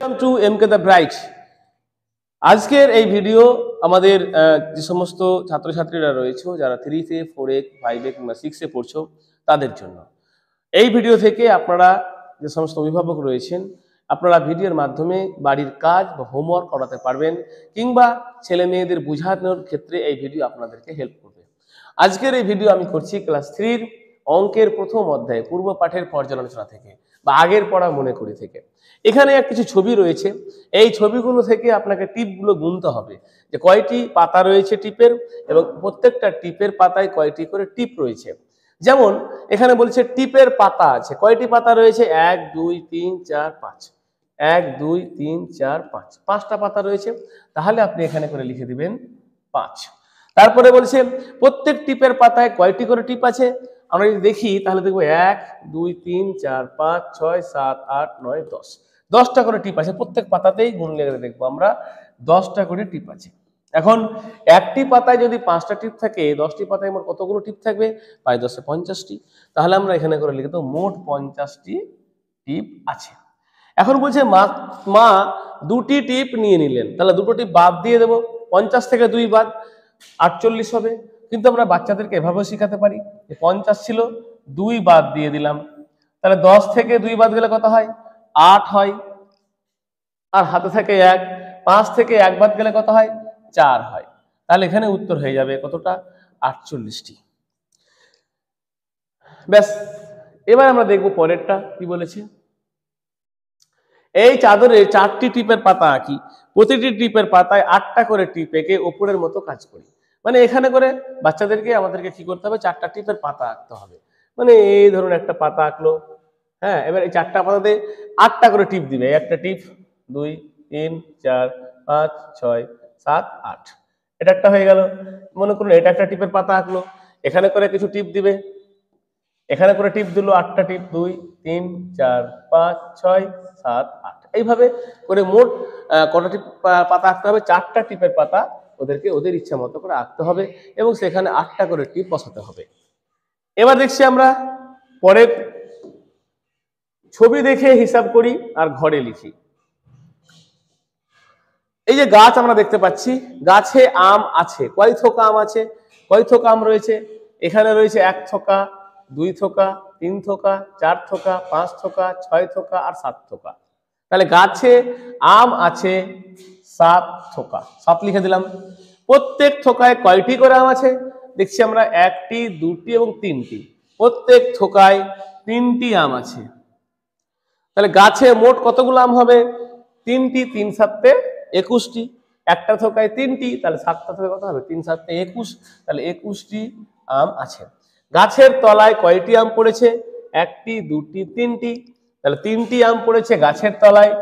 Welcome to MK the bright. আজকের এই video আমাদের যে সমস্ত ছাত্রছাত্রীরা রয়েছে যারা 3-এ 4-এ 5-এ কিংবা 6-এ পড়ছো তাদের জন্য। এই ভিডিও থেকে আপনারা যে সমস্ত অভিভাবক রয়েছেন আপনারা ভিডিওর মাধ্যমে বাড়ির কাজ বা হোমওয়ার্ক করাতে পারবেন কিংবা ছেলে মেয়েদের বোঝানোর ক্ষেত্রে এই ভিডিও আপনাদেরকে হেল্প করবে। আজকের এই ভিডিও আমি করছি ক্লাস 3-র অঙ্কের প্রথম অধ্যায়ে পূর্ব পাঠের পর্যালোচনা থেকে বা আগের পড়া মনে করি থেকে। এখানে কিছু ছবি রয়েছে, এই ছবিগুলো থেকে আপনাকে টিপগুলো গুনতে হবে যে কয়টি পাতা রয়েছে টিপের এবং প্রত্যেকটা টিপের পাতায় কয়টি করে টিপ রয়েছে। যেমন এখানে বলছে টিপের পাতা আছে, কয়টি পাতা রয়েছে? 1 2 3 4 5, 1 2 3 4 5, 5টা পাতা রয়েছে। তাহলে আপনি এখানে করে লিখে দিবেন 5। তারপরে বলছে প্রত্যেক টিপের পাতায় কয়টি করে টিপ আছে। আমরা যদি দেখি তাহলে দেখবো 1 2 3 4 5 6 7 8 9 10, 10টা করে টিপ আছে। প্রত্যেক পাতাতেই গুনলে দেখবো আমরা 10টা করে টিপ আছে। এখন একটি পাতায় যদি 5টা টিপ থাকে, 10টি পাতায় মোট কতগুলো টিপ থাকবে? 5 10 50টি। তাহলে আমরা এখানে করে লিখে দেবো মোট 50টি টিপ আছে। এখন বলছে মা 2টি টিপ নিয়ে নিলেন, তাহলে 2টো টিপ বাদ দিয়ে দেবো, 50 থেকে 2 বাদ 48 হবে। কিন্তু আমরা বাচ্চাদেরকে এভাবেও শেখাতে পারি যে 50 ছিল 2 বাদ দিয়ে দিলাম, তাহলে 10 থেকে 2 বাদ গেলে কত হয়? 8 হয়। আর হাতে থাকে 1, 5 থেকে 1 বাদ গেলে কত হয়? 4 হয়। তাহলে এখানে উত্তর হয়ে যাবে কতটা? 48টি। ব্যাস, এবার আমরা দেখবো পরেরটা কি বলেছে। এই চাদরে 4টি টিপের পাতা আঁকি, প্রতিটি টিপের পাতায় 8টা করে টিপ এঁকে ওপরের মতো কাজ করি। মানে এখানে করে বাচ্চাদেরকে আমাদেরকে কি করতে হবে? 4টা টিপের পাতা আঁকতে হবে। মানে এই ধরুন একটা পাতা আঁকলো, হ্যাঁ, এবার এই 4টা পাতাতে 8টা করে টিপ দিবে। একটা টিপ 2 3 4 5 6 7 8, এটা একটা হয়ে গেল। মনে করুন এটা একটা টিপের পাতা আঁকলো, এখানে করে কিছু টিপ দিবে, এখানে করে টিপ দিল 8টা টিপ 2 3 4 5 6 7 8, এইভাবে করে মোট কটা টিপ পাতা আঁকতে হবে? 4টা টিপের পাতা ওদেরকে ওদের ইচ্ছা মতো করে আঁকতে হবে এবং সেখানে 8টা করে টিপ বসাতে হবে। এবার দেখছি আমরা পরের ছবি দেখে হিসাব করি আর ঘরে লিখি। এই যে গাছ আমরা দেখতে পাচ্ছি, গাছে আম আছে, কয় থোকা আম আছে? কয় থোকা আম রয়েছে? এখানে রয়েছে 1 থোকা 2 থোকা 3 থোকা 4 থোকা 5 থোকা 6 থোকা আর 7 থোকা। তাহলে গাছে আম আছে 7 থোকা, 7 লিখে দিলাম। প্রত্যেক থোকায় কয়টি করে আম আছে? দেখছি আমরা 1টি 2টি এবং 3টি। প্রত্যেক থোকায় 3টি আম আছে। তাহলে গাছে মোট কতগুলো আম হবে? 3টি, 3 7 21টি। একটা থোকায় 3টি, তাহলে 7টা থোকায় কত হবে? 3 7 21, তাহলে 21টি আম আছে। গাছের তলায় কয়টি আম পড়েছে? 1টি 2টি 3টি, তাহলে 3টি আম পড়েছে গাছের তলায়।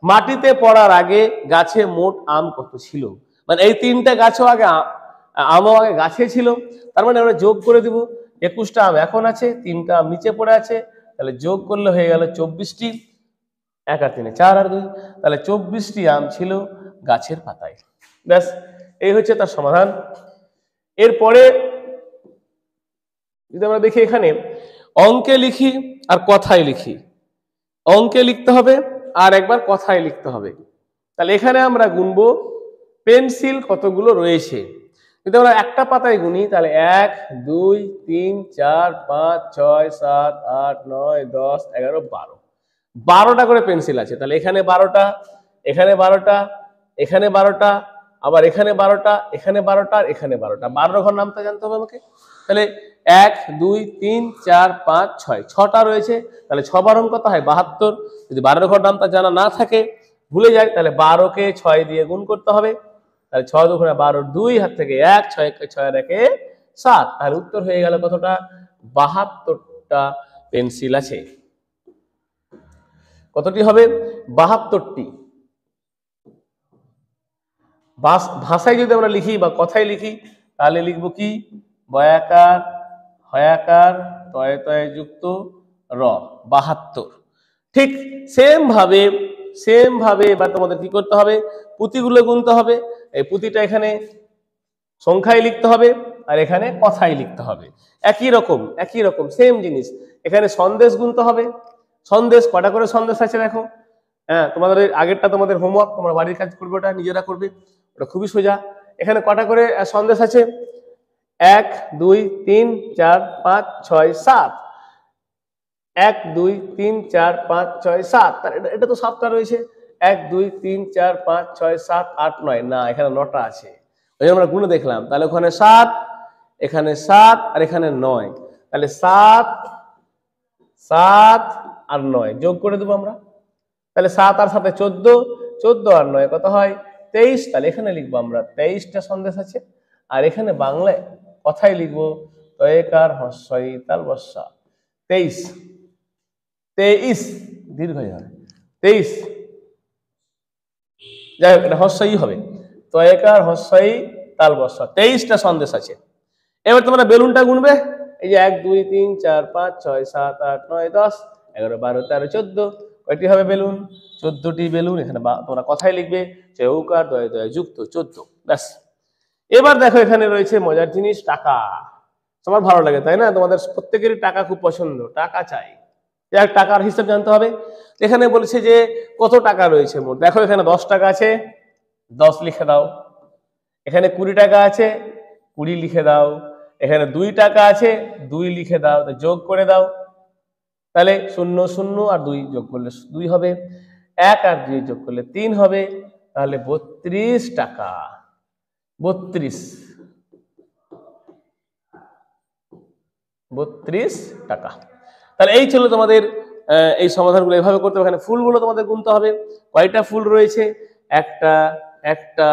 মাটিতে পড়ার আগে গাছে মোট আম কত ছিল? মানে এই 3টা গাছও আগে আমও আগে গাছে ছিল, তার মানে আমরা যোগ করে দিব। 21টা আম এখন আছে, 3টা আম নিচে পড়ে আছে, তাহলে যোগ করলে হয়ে গেল 24টি। 1 আর 3 4 আর 2, তাহলে 24টি আম ছিল গাছের পাতায়। ব্যাস, এই হচ্ছে তার সমাধান। এরপরে যদি আমরা দেখি এখানে অঙ্কে লিখি আর কথায় লিখি, অঙ্কে লিখতে হবে আর একবার কথায় লিখতে হবে। তাহলে এখানে আমরা গুনবো পেন্সিল কতগুলো রয়েছে। যদি আমরা একটা পাতায় গুনি তাহলে 1 2 3 4 5 6 7 8 9 10 11 12, 12টা করে পেন্সিল আছে। তাহলে এখানে 12টা, এখানে 12টা, এখানে 12টা, আবার এখানে 12টা, এখানে 12টা আর এখানে 12টা। 12 ঘর নামটা জানতে হবে আমাকে। তাহলে 1 2 3 4 5 6, 6টা রয়েছে। তাহলে 6 12 কত হয়? 72। যদি 12 ঘর নামটা জানা না থাকে, ভুলে যায়, তাহলে 12কে 6 দিয়ে গুণ করতে হবে। তাহলে 6 2 12, 2 হাত থেকে 1, 6 আর 1 7। তাহলে উত্তর হয়ে গেল কতটা? 72টা পেন্সিল আছে। কতটি হবে? 72টি। ভাষায় যদি আমরা লিখি বা কথায় লিখি তাহলে লিখবো কি? বয়াকার হয়াকার তয়ে তয়ে যুক্ত র, 72। ঠিক সেম ভাবে এবার তোমাদের কি করতে হবে? পুঁতিগুলো গুনতে হবে। এই পুঁতিটা এখানে সংখ্যায় লিখতে হবে আর এখানে কথায় লিখতে হবে। একই রকম সেম জিনিস। এখানে সন্দেশ গুনতে হবে। সন্দেশ কটা করে সন্দেশ আছে দেখো, হ্যাঁ, তোমাদের আগেরটা তোমাদের হোমওয়ার্ক, তোমরা বাড়ির কাজ করবে, ওটা নিজেরা করবে, ওটা খুবই সোজা। এখানে কটা করে সন্দেশ আছে? 1 2 3 4 5 6 7। 1 2 3 4 5 6 7, তার এটা তো 7টা রয়েছে। 1 2 3 4 5 6 7 8 9, না এখানে 9টা আছে, ওই আমরা গুণে দেখলাম। তাহলে ওখানে 7, এখানে 7 আর এখানে 9, তাহলে 7 7 আর 9 যোগ করে দেবো আমরা। তাহলে 7 আর 7 14, 14 আর 9 কত হয়? 23। তাহলে এখানে লিখবো আমরা 23টা সন্দেশ আছে। আর এখানে বাংলায় কথাই লিখবো তয়কার হস্যই তাল বর্ষা 23, 23 দীর্ঘ হবে 23, যাই হোক এটা হস্যই হবে, তয়কার হস্যই তাল বর্ষা 23টা সন্দেশ আছে। এবার তোমরা বেলুনটা গুনবে, এই যে 1 2 3 4 5 6 7 8 9 10 11 12 13 14, কয়টি হবে বেলুন? 14টি বেলুন। এখানে তোমরা কথাই লিখবে চৌকার দয়ে দয়ে যুক্ত 14, ব্যাস। এবার দেখো এখানে রয়েছে মজার জিনিস, টাকা। তোমার ভালো লাগে তাই না? তোমাদের প্রত্যেকেরই টাকা খুব পছন্দ, টাকা চাই, টাকার হিসাব জানতে হবে। এখানে বলেছে যে কত টাকা রয়েছে মোট। দেখো এখানে 10 টাকা আছে, 10 লিখে দাও। এখানে 20 টাকা আছে, 20 লিখে দাও। এখানে 2 টাকা আছে, 2 লিখে দাও, যোগ করে দাও। তাহলে 0 0 আর 2 যোগ করলে 2 হবে, 1 আর 2 যোগ করলে 3 হবে, তাহলে 32 টাকা। 32 টাকা। তাহলে এই ছিল তোমাদের এই সমাধানগুলো। এভাবে করতে হবে। এখানে ফুলগুলো তোমাদের গুনতে হবে, কয়টা ফুল রয়েছে? একটা, একটা,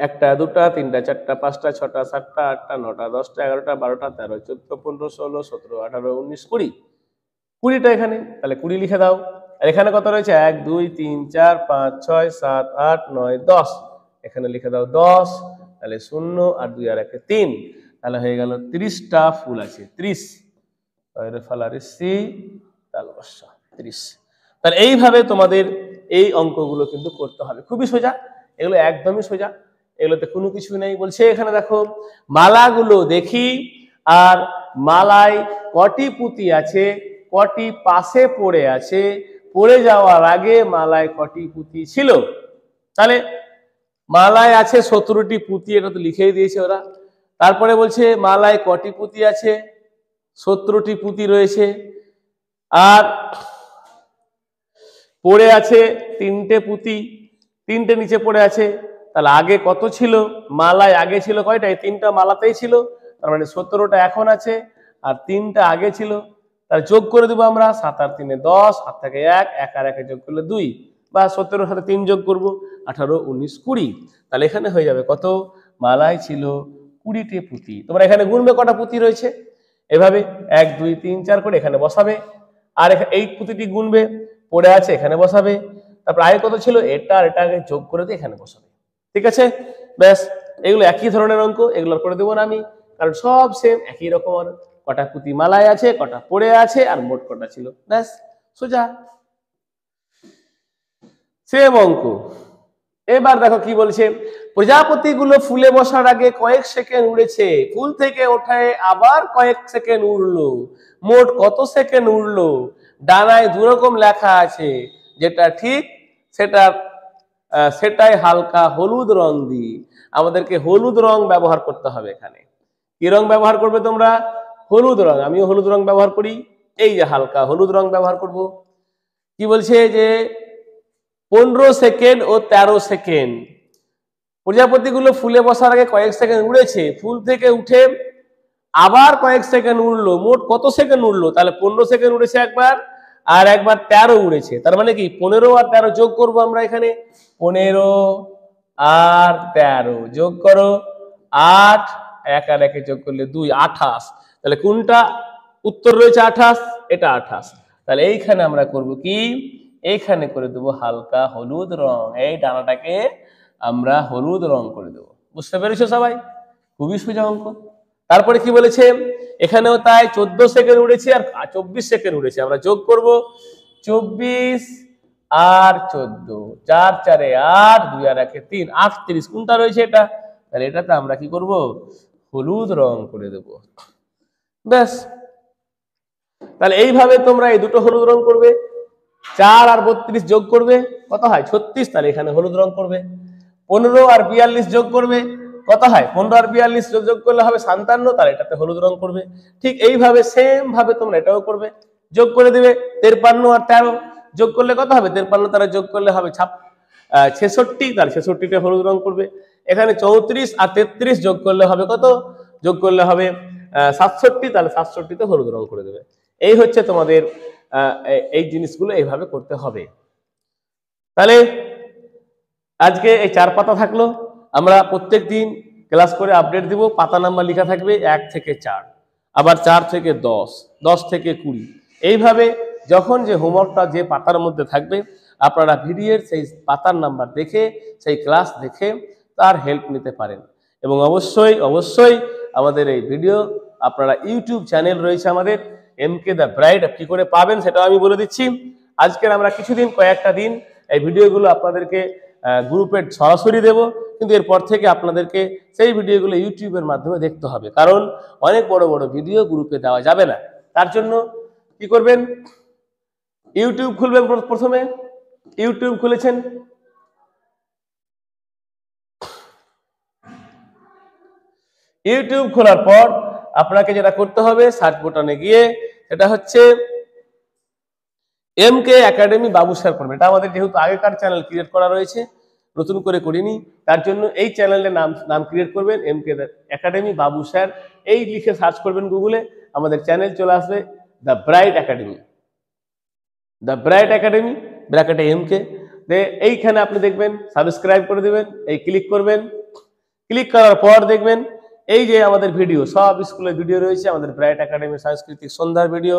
একটা, দুটা, তিনটা, চারটা, পাঁচটা, ছটা, সাতটা, আটটা, নটা, 10টা, 11টা, 12টা, 13, 14, 15, 16, 17, 18, 19, 20, 20টা এখানে, তাহলে 20 লিখে দাও। আর এখানে কত রয়েছে? 1 2 3 4 5 6 7 8 9 10, এখানে লিখে দাও 10, তাহলে 0 আর 2 আর 1 3, তাহলে হয়ে গেল 30টা ফুল আছে। 30 ফালারিসি তালবস্যা 30। তাহলে এইভাবে তোমাদের এই অঙ্কগুলো কিন্তু করতে হবে, খুবই সোজা, এগুলো একদমই সোজা, এগুলোতে কোনো কিছু নেই। বলছে এখানে দেখো মালাগুলো দেখি, আর মালায় কটি পুঁতি আছে, কটি পাশে পড়ে আছে, পড়ে যাওয়ার আগে মালায় কটি পুঁতি ছিল। তাহলে মালায় আছে 17টি পুঁতি, এটা তো লিখেই দিয়েছে ওরা। তারপরে বলছে মালায় কটি পুঁতি আছে, 17টি পুঁতি রয়েছে, আর পড়ে আছে 3টে পুঁতি, 3টে নিচে পড়ে আছে। তাহলে আগে কত ছিল? মালায় আগে ছিল কয়টা? এই 3টা মালাতেই ছিল, তার মানে 17টা এখন আছে, আর 3টা আগে ছিল। তাহলে যোগ করে দেবো আমরা, 7 আর 3 10, 8 থেকে 1, 1 আর 1 যোগ করলে 2, বা 17 সাথে 3 যোগ করবো, 18 19 20। তাহলে এখানে হয়ে যাবে কত? মালায় ছিল 20টে পুঁতি। তোমরা এখানে গুনবে কটা পুঁতি রয়েছে, এভাবে 1 2 3 4 করে এখানে বসাবে, আর এই পুঁতিটি গুনবে, পড়ে আছে এখানে বসাবে, তারপর আগে কত ছিল এটা আর এটা আগে যোগ করে দিয়ে এখানে বসাবে। ঠিক আছে, ব্যাস। এগুলো একই ধরনের অঙ্ক, এগুলো করে দেবো না আমি, কারণ সব সেম একই রকম। কটা পুঁতি মালায় আছে, কটা পড়ে আছে, আর মোট কটা ছিল, ব্যাস, সোজা সেম অঙ্ক। এবার দেখো কি বলছে, প্রজাপতিগুলো ফুলে বসার আগে কয়েক সেকেন্ড উড়েছে, ফুল থেকে ওঠে আবার কয়েক সেকেন্ড উড়লো, মোট কত সেকেন্ড উড়লো? ডানায় দুরকম লেখা আছে, যেটা ঠিক সেটাই হালকা হলুদ রং দিই। আমাদেরকে হলুদ রং ব্যবহার করতে হবে এখানে। কি রং ব্যবহার করবে তোমরা? হলুদ রং। আমিও হলুদ রং ব্যবহার করি, এই যে হালকা হলুদ রং ব্যবহার করব। কি বলছে যে 15 সেকেন্ড ও 13 সেকেন্ড, প্রজাপতিগুলো ফুলে বসার আগে কয়েক সেকেন্ড উড়েছে, ফুল থেকে উঠে আবার কয়েক সেকেন্ড উড়লো, মোট কত সেকেন্ড উড়লো? তাহলে 15 সেকেন্ড উড়েছে একবার, আর একবার 13 উড়েছে। তার মানে কি 15 আর 13 যোগ করব আমরা এখানে, 15 আর 13 যোগ করো 8, 1 আর 1 যোগ করলে 2, 28। তাহলে কোনটা উত্তর রয়েছে? 28, এটা 28। তাহলে এইখানে আমরা করব কি, এইখানে করে দেবো হালকা হলুদ রং, এই ডানাটাকে আমরা হলুদ রং করে দেবো। বুঝতে পেরেছো সবাই? খুবই সোজা অঙ্ক। তারপরে কি বলেছে, এখানেও তাই 14 সেকেন্ড উড়েছে আর 24 সেকেন্ড উড়েছে, আমরা যোগ করব 24 আর 14, 4 4 8, 2 আর 1 3, 38। কোনটা রয়েছে? এটা। তাহলে এটাতে আমরা কি করব? হলুদ রং করে দেব, ব্যাস। তাহলে এইভাবে তোমরা এই দুটো হলুদ রং করবে, 4 আর 32 যোগ করবে কত হয় 36, তাহলে এখানে হলুদ রং করবে। 15 আর 42 যোগ করবে কত হয় 15 আর 42 যোগ করলে হবে 57, তাহলে এটাতে হলুদ রং করবে। ঠিক এইভাবে সেম ভাবে তোমরা এটাও করবে, যোগ করে দিবে 53 আর 13 যোগ করলে কত হবে 53 13 যোগ করলে হবে 66, তাহলে 66তে হলুদ রং করবে। এখানে 34 আর 33 যোগ করলে হবে কত, যোগ করলে হবে 67, তাহলে 67তে হলুদ রং করে দেবে। এই হচ্ছে তোমাদের এই জিনিসগুলো এইভাবে করতে হবে। তাহলে আজকে এই 4 পাতা থাকলো, আমরা প্রত্যেক দিন ক্লাস করে আপডেট দিব। পাতা নাম্বার লেখা থাকবে 1 থেকে 4, আবার 4 থেকে 10, 10 থেকে 20। এইভাবে যখন যে হোমওয়ার্কটা যে পাতার মধ্যে থাকবে আপনারা ভিডিওর সেই পাতার নাম্বার দেখে সেই ক্লাস দেখে তার হেল্প নিতে পারেন। এবং অবশ্যই অবশ্যই আমাদের এই ভিডিও আপনারা ইউটিউব চ্যানেল রয়েছে আমাদের MK দ্য ব্রাইট, কি করে পাবেন সেটাও আমি বলে দিচ্ছি। আজকের আমরা কিছুদিন কয়েকটা দিন এই ভিডিওগুলো আপনাদেরকে গ্রুপে সরাসরি দেব, কিন্তু এরপর থেকে আপনাদেরকে সেই ভিডিওগুলো ইউটিউবের মাধ্যমে দেখতে হবে, কারণ অনেক বড় বড় ভিডিও গ্রুপে দেওয়া যাবে না। তার জন্য কি করবেন, ইউটিউব খুলবেন। প্রথমে ইউটিউব খুলেছেন, ইউটিউব খোলার পর আপনাকে যেটা করতে হবে সার্চ বোতামে গিয়ে সেটা হচ্ছে MK একাডেমি বাবু স্যার করবেন। এটা আমাদের যেহেতু আগেকার চ্যানেল ক্রিয়েট করা রয়েছে, নতুন করে করিনি, তার জন্য এই চ্যানেলের নাম ক্রিয়েট করবেন MK একাডেমি বাবু স্যার। এই লিখে সার্চ করবেন গুগলে, আমাদের চ্যানেল চলে আসবে the Bright Academy, the Bright Academy ব্র্যাকেটে MK। এইখানে আপনি দেখবেন সাবস্ক্রাইব করে দেবেন, এই ক্লিক করবেন। ক্লিক করার পর দেখবেন এই যে আমাদের ভিডিও, সব স্কুলের ভিডিও রয়েছে, আমাদের ব্রাইট একাডেমি সাংস্কৃতিক সন্ধ্যার ভিডিও,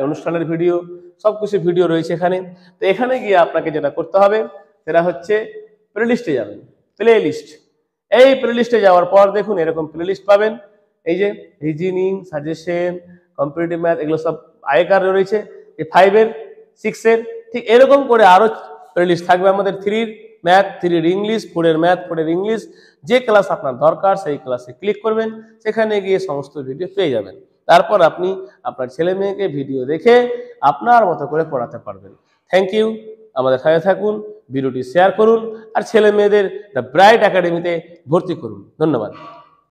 অনুষ্ঠানের ভিডিও, সবকিছু ভিডিও রয়েছে এখানে। তো এখানে গিয়ে আপনাকে যেটা করতে হবে সেটা হচ্ছে প্লে লিস্টে যাবেন, প্লে লিস্ট। এই প্লে লিস্টে যাওয়ার পর দেখুন এরকম প্লে লিস্ট পাবেন, এই যে রিজনিং, সাজেশন, কম্পিটিটিভ ম্যাথ, এগুলো সব আগেকার রয়েছে। 5 এর 6 এর ঠিক এরকম করে আরো প্লে লিস্ট থাকবে। আমাদের 3 ম্যাথ, 3 ইংলিশ, 4 ম্যাথ, 4 ইংলিশ, যে ক্লাস আপনার দরকার সেই ক্লাসে ক্লিক করবেন, সেখানে গিয়ে সমস্ত ভিডিও পেয়ে যাবেন। তারপর আপনি আপনার ছেলে মেয়েকে ভিডিও দেখে আপনার মতো করে পড়াতে পারবেন। থ্যাংক ইউ, আমাদের সাথে থাকুন, ভিডিওটি শেয়ার করুন আর ছেলে মেয়েদের দ্য ব্রাইট একাডেমিতে ভর্তি করুন। ধন্যবাদ।